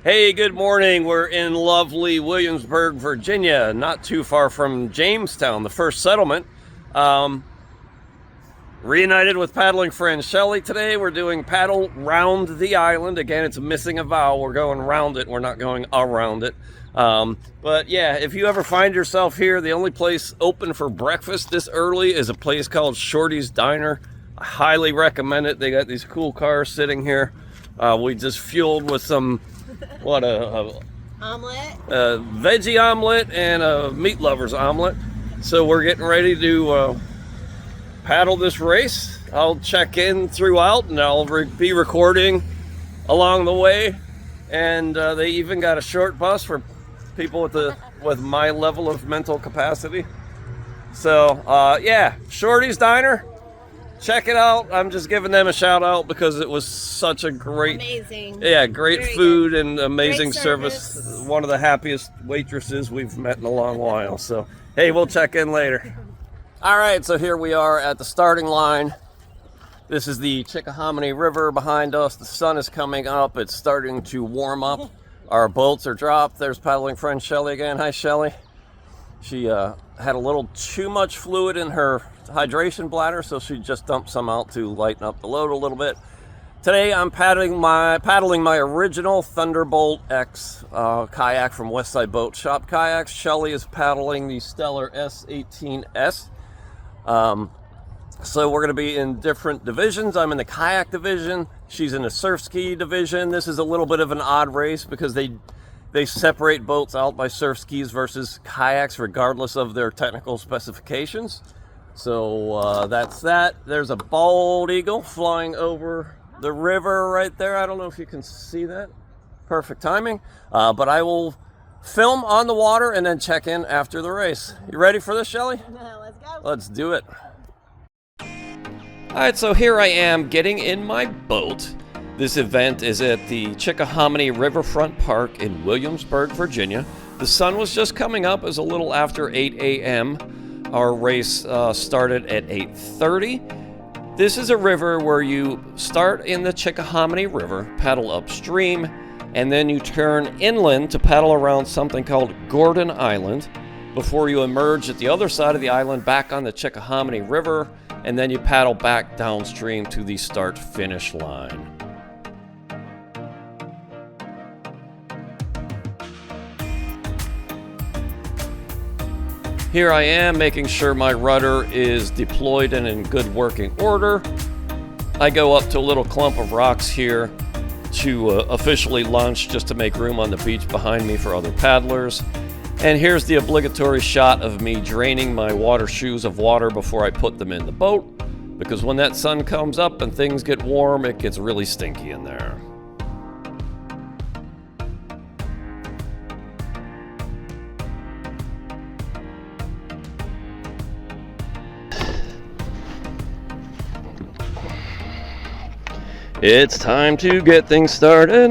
Hey, good morning. We're in lovely Williamsburg, Virginia, not too far from Jamestown, the first settlement. Reunited with paddling friend Shelly today. We're doing paddle round the island. Again, it's missing a vowel. We're going round it. We're not going around it. But yeah, if you ever find yourself here, the only place open for breakfast this early is a place called Shorty's Diner. I highly recommend it. They got these cool cars sitting here. We just fueled with some omelet, a veggie omelet and a meat lover's omelet. So we're getting ready to paddle this race. I'll check in throughout and I'll be recording along the way. And they even got a short bus for people with my level of mental capacity. So yeah, Shorty's Diner. Check it out. I'm just giving them a shout out because it was such a great, great Very food good. And amazing service. One of the happiest waitresses we've met in a long while. So, hey, we'll check in later. All right, so here we are at the starting line. This is the Chickahominy River behind us. The sun is coming up. It's starting to warm up. Our boats are dropped. There's paddling friend Shelly again. Hi, Shelly. She had a little too much fluid in her hydration bladder, so she just dumped some out to lighten up the load a little bit. Today I'm paddling my original Thunderbolt-X kayak from Westside Boat Shop Kayaks. Shelly is paddling the Stellar S18S. So we're going to be in different divisions. I'm in the kayak division. She's in the surf ski division. This is a little bit of an odd race because they separate boats out by surf skis versus kayaks regardless of their technical specifications. So that's that. There's a bald eagle flying over the river right there. I don't know if you can see that. Perfect timing. But I will film on the water and then check in after the race. You ready for this, Shelly? Let's go. Let's do it. All right, so here I am getting in my boat. This event is at the Chickahominy Riverfront Park in Williamsburg, Virginia. The sun was just coming up. It was a little after 8 a.m. Our race started at 8:30. This is a river where you start in the Chickahominy River, paddle upstream, and then you turn inland to paddle around something called Gordon Island before you emerge at the other side of the island back on the Chickahominy River, and then you paddle back downstream to the start-finish line. Here I am making sure my rudder is deployed and in good working order. I go up to a little clump of rocks here to officially launch just to make room on the beach behind me for other paddlers. And here's the obligatory shot of me draining my water shoes of water before I put them in the boat, because when that sun comes up and things get warm, it gets really stinky in there. It's time to get things started.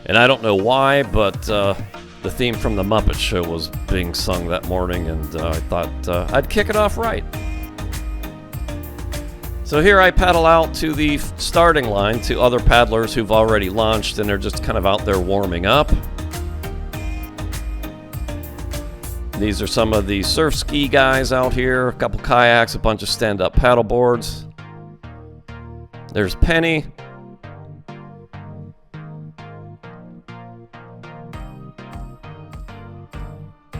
And I don't know why, but the theme from The Muppet Show was being sung that morning, and I thought I'd kick it off right. So here I paddle out to the starting line to other paddlers who've already launched, and they're just kind of out there warming up. These are some of the surf ski guys out here, a couple kayaks, a bunch of stand-up paddle boards. There's Penny.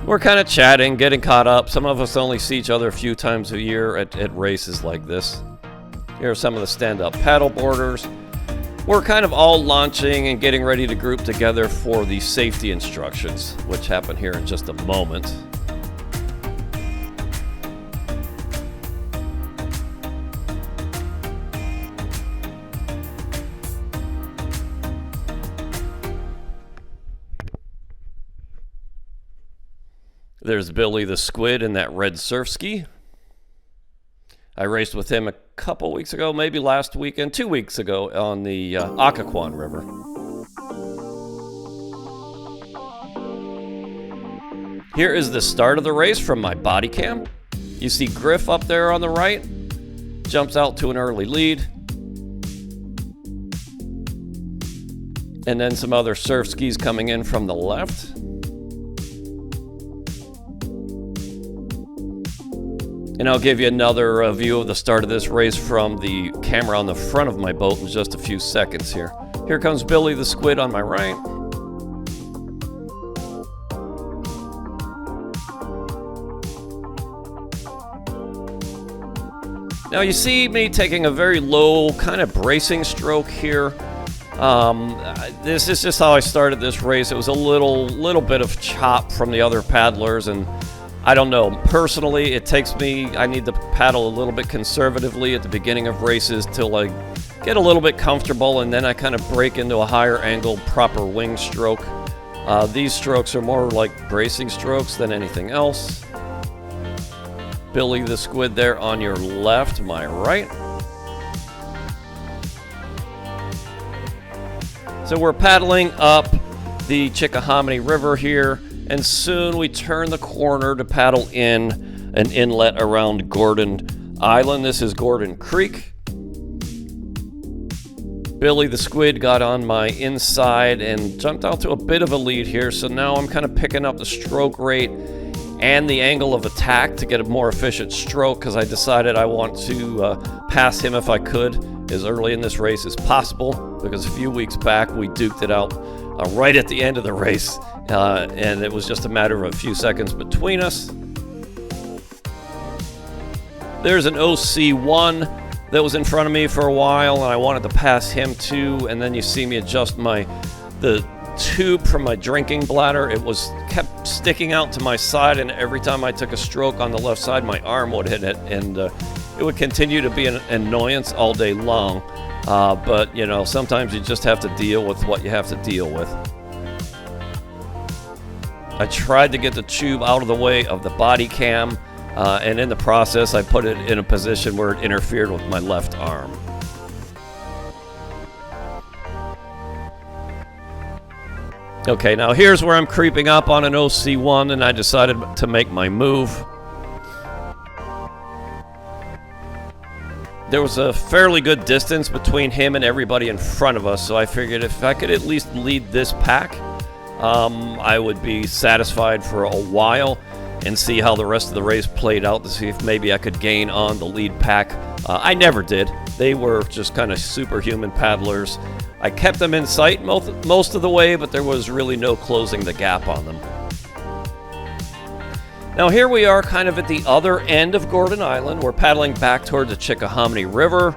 We're kind of chatting, getting caught up. Some of us only see each other a few times a year at races like this. Here are some of the stand-up paddle boarders. We're kind of all launching and getting ready to group together for the safety instructions, which happen here in just a moment. There's Billy the Squid in that red surf ski. I raced with him a couple weeks ago, maybe last weekend, 2 weeks ago on the Occoquan River. Here is the start of the race from my body cam. You see Griff up there on the right, jumps out to an early lead. And then some other surf skis coming in from the left. And I'll give you another view of the start of this race from the camera on the front of my boat in just a few seconds here. Here comes Billy the squid on my right. Now you see me taking a very low kind of bracing stroke here. This is just how I started this race. It was a little bit of chop from the other paddlers, and I don't know. Personally, it takes me, I need to paddle a little bit conservatively at the beginning of races till I get a little bit comfortable, and then I kind of break into a higher angle, proper wing stroke. These strokes are more like bracing strokes than anything else. Billy the squid there on your left, my right. So we're paddling up the Chickahominy River here, and soon we turn the corner to paddle in an inlet around Gordon Island. This is Gordon Creek. Billy the squid got on my inside and jumped out to a bit of a lead here, so now I'm kind of picking up the stroke rate and the angle of attack to get a more efficient stroke, because I decided I want to pass him if I could as early in this race as possible, because a few weeks back we duked it out right at the end of the race, and it was just a matter of a few seconds between us. There's an OC1 that was in front of me for a while, and I wanted to pass him too, and then you see me adjust the tube from my drinking bladder. It was kept sticking out to my side, and every time I took a stroke on the left side, my arm would hit it, and it would continue to be an annoyance all day long. But you know, sometimes you just have to deal with what you have to deal with. I tried to get the tube out of the way of the body cam, and in the process I put it in a position where it interfered with my left arm. Okay, now here's where I'm creeping up on an OC1, and I decided to make my move. There was a fairly good distance between him and everybody in front of us, so I figured if I could at least lead this pack, I would be satisfied for a while and see how the rest of the race played out to see if maybe I could gain on the lead pack. I never did. They were just kind of superhuman paddlers. I kept them in sight most of the way, but there was really no closing the gap on them. Now here we are kind of at the other end of Gordon Island. We're paddling back toward the Chickahominy River,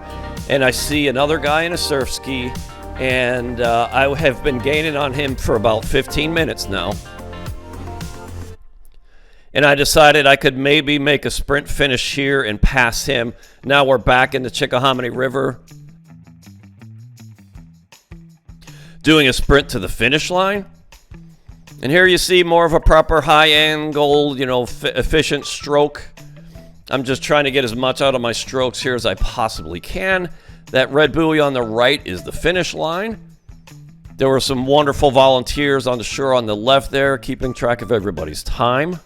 and I see another guy in a surf ski, and I have been gaining on him for about 15 minutes now. And I decided I could maybe make a sprint finish here and pass him. Now we're back in the Chickahominy River, doing a sprint to the finish line. And here you see more of a proper high angle, you know, efficient stroke. I'm just trying to get as much out of my strokes here as I possibly can. That red buoy on the right is the finish line. There were some wonderful volunteers on the shore on the left there, keeping track of everybody's time.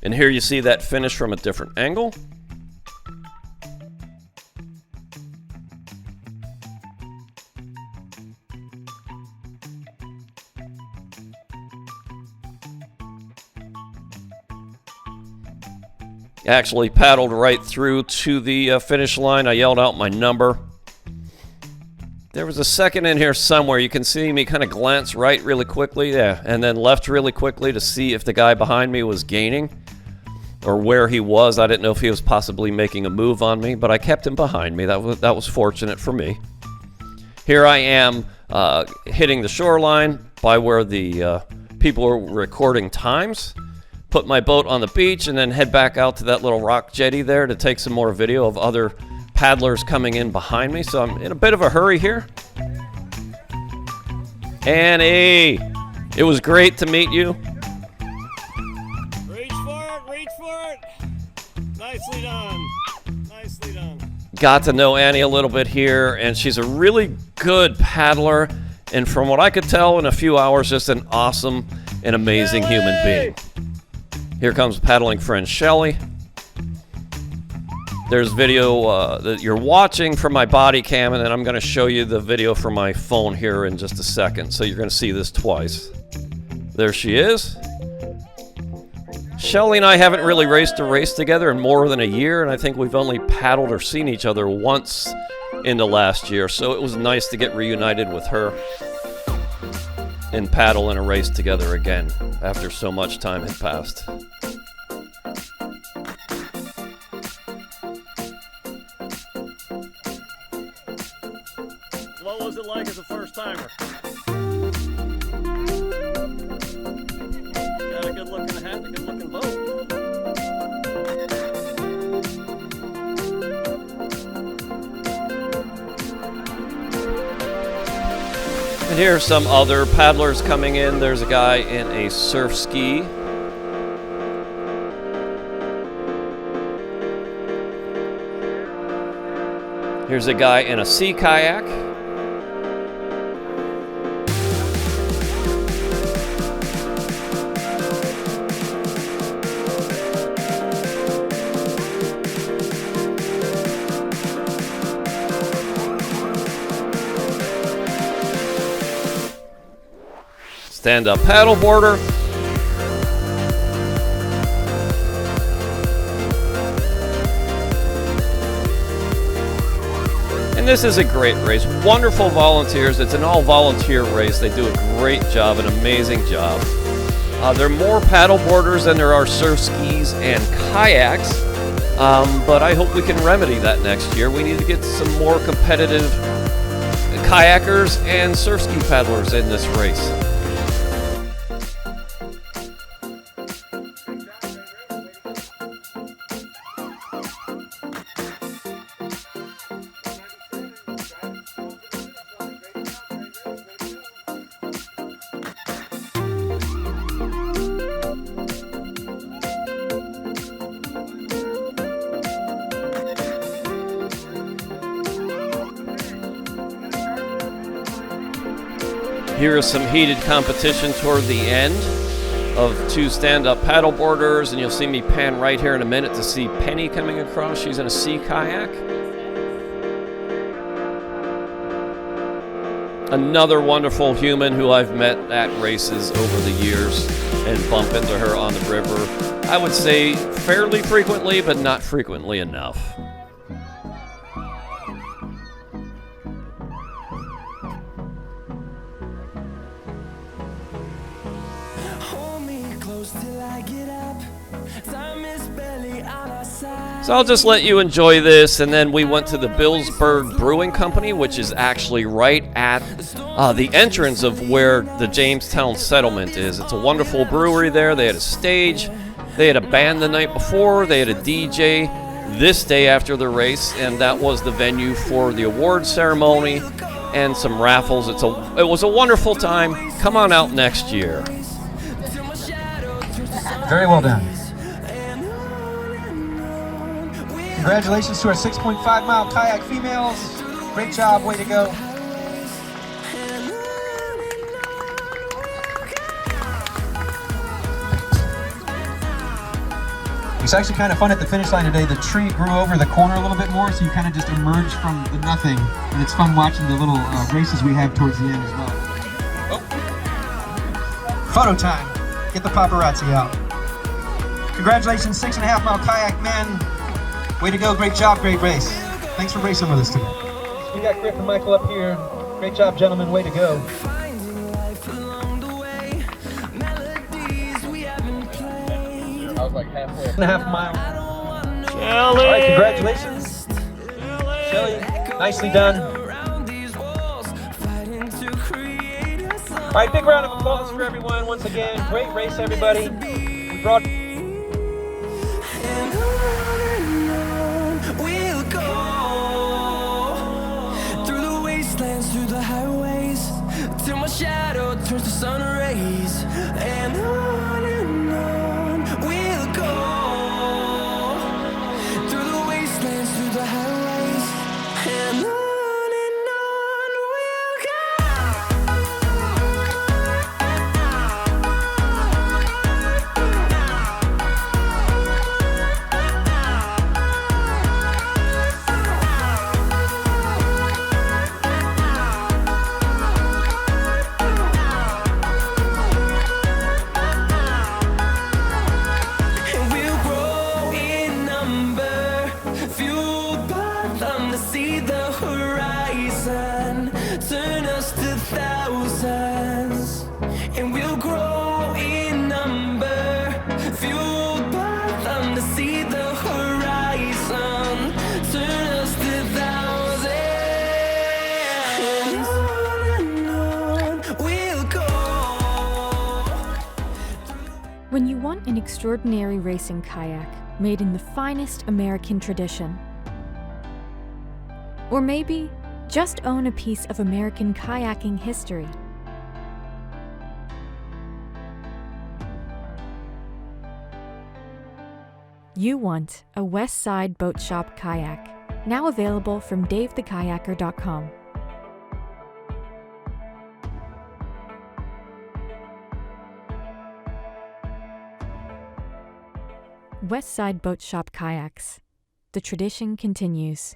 And here you see that finish from a different angle. Actually paddled right through to the finish line. I yelled out my number. There was a second in here somewhere. You can see me kind of glance right really quickly, yeah, and then left really quickly to see if the guy behind me was gaining or where he was. I didn't know if he was possibly making a move on me, but I kept him behind me. That was fortunate for me. Here I am hitting the shoreline by where the people are recording times. Put my boat on the beach and then head back out to that little rock jetty there to take some more video of other paddlers coming in behind me. So I'm in a bit of a hurry here. Annie, it was great to meet you. Reach for it. Nicely done. Nicely done. Got to know Annie a little bit here, and she's a really good paddler. And from what I could tell in a few hours, just an awesome and amazing human being. Here comes paddling friend Shelly. There's video that you're watching from my body cam, and then I'm going to show you the video from my phone here in just a second. So you're going to see this twice. There she is. Shelly and I haven't really raced a race together in more than a year, and I think we've only paddled or seen each other once in the last year. So it was nice to get reunited with her and paddle in a race together again after so much time had passed. What was it like as a first timer? Got a good looking hat and a good looking boat. And here are some other paddlers coming in. There's a guy in a surf ski. Here's a guy in a sea kayak. Stand-up paddleboarder. And this is a great race. Wonderful volunteers. It's an all-volunteer race. They do a great job, an amazing job. There are more paddleboarders than there are surf skis and kayaks, but I hope we can remedy that next year. We need to get some more competitive kayakers and surf ski paddlers in this race. Here is some heated competition toward the end of two stand-up paddleboarders, and you'll see me pan right here in a minute to see Penny coming across. She's in a sea kayak. Another wonderful human who I've met at races over the years and bump into her on the river. I would say fairly frequently, but not frequently enough. So I'll just let you enjoy this, and then we went to the Williamsburg Brewing Company, which is actually right at the entrance of where the Jamestown settlement is. It's a wonderful brewery there. They had a stage, they had a band the night before, they had a DJ this day after the race, and that was the venue for the award ceremony and some raffles. It was a wonderful time. Come on out next year. Very well done. Congratulations to our 6.5-mile kayak females. Great job, way to go. It's actually kind of fun at the finish line today. The tree grew over the corner a little bit more, so you kind of just emerge from the nothing. And it's fun watching the little races we have towards the end as well. Oh. Photo time. Get the paparazzi out. Congratulations, 6.5-mile kayak men. Way to go, great job, great race. Thanks for racing with us today. We got Griff and Michael up here. Great job, gentlemen, way to go. I was like halfway. 1.5 mile. Shelly! All right, congratulations. Shelly, nicely done. All right, big round of applause for everyone once again. Great race, everybody. We brought till my shadow turns to sun rays, and on we'll go through the wastelands, through the highways, and on we'll go. An extraordinary racing kayak made in the finest American tradition. Or maybe just own a piece of American kayaking history. You want a West Side Boat Shop kayak, now available from davethekayaker.com. West Side Boat Shop kayaks. The tradition continues.